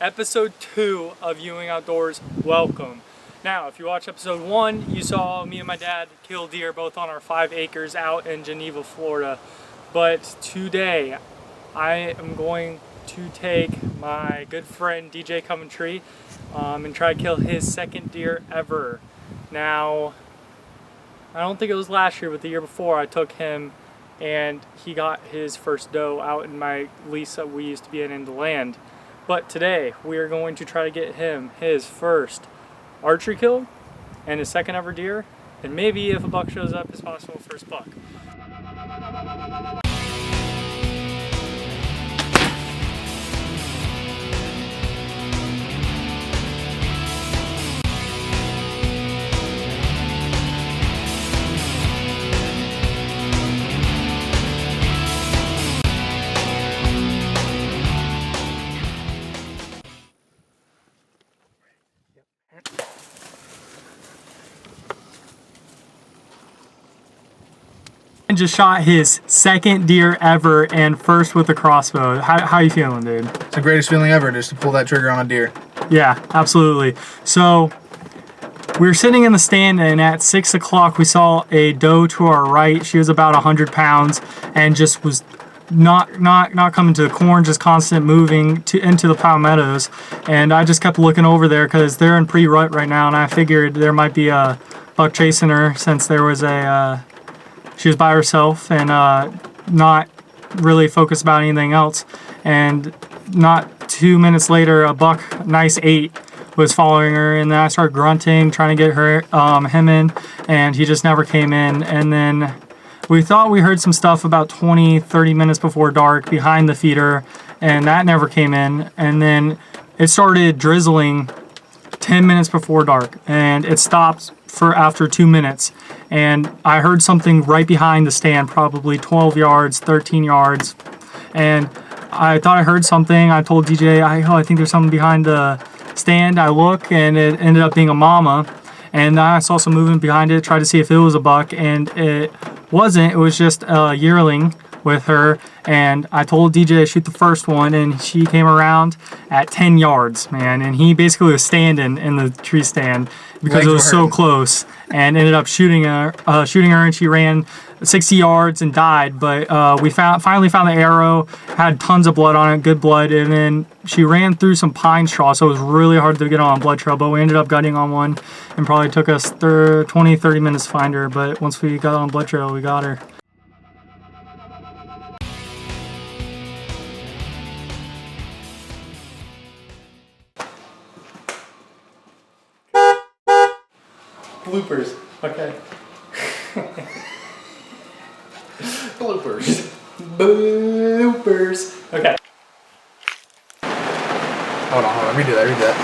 episode 2 of Ewing Outdoors. Welcome. Now, if you watch episode 1, you saw me and my dad kill deer both on our 5 acres out in Geneva, Florida. But today, I am going to take my good friend DJ Coventry and try to kill his second deer ever. Now, I don't think it was last year, but the year before I took him and he got his first doe out in my lease that we used to be in the land. But today we are going to try to get him his first archery kill and his second ever deer, and maybe if a buck shows up, his possible first buck. Just shot his second deer ever and first with a crossbow. How you feeling, dude? It's the greatest feeling ever, just to pull that trigger on a deer. Yeah, absolutely. So we were sitting in the stand, and at 6 o'clock we saw a doe to our right. She was about 100 pounds and just was not coming to the corn, just constant moving into the palmettos. And I just kept looking over there because they're in pre-rut right now, and I figured there might be a buck chasing her since there was she was by herself and not really focused about anything else. And not 2 minutes later, a buck, nice 8, was following her, and then I started grunting, trying to get him in, and he just never came in. And then we thought we heard some stuff about 20-30 minutes before dark behind the feeder, and that never came in. And then it started drizzling 10 minutes before dark, and it stopped for after 2 minutes, and I heard something right behind the stand, probably 12 yards, 13 yards, and I thought I heard something. I told DJ, I think there's something behind the stand. I look, and it ended up being a mama, and I saw some movement behind it, tried to see if it was a buck, and it wasn't. It was just a yearling with her, and I told DJ to shoot the first one, and she came around at 10 yards, man, and he basically was standing in the tree stand because it was so close, and ended up shooting her, and she ran 60 yards and died. But we finally found the arrow, had tons of blood on it, good blood, and then she ran through some pine straw, so it was really hard to get on a blood trail, but we ended up gutting on one, and probably took us 20-30 minutes to find her, but once we got on a blood trail, we got her. Bloopers. Okay. Bloopers. Bloopers. Okay. Hold on. Redo that.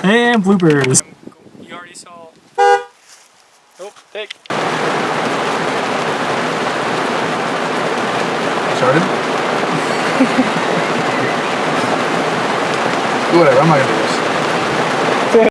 And bloopers. You already saw. Oh, take. Started? Whatever, I'm not gonna do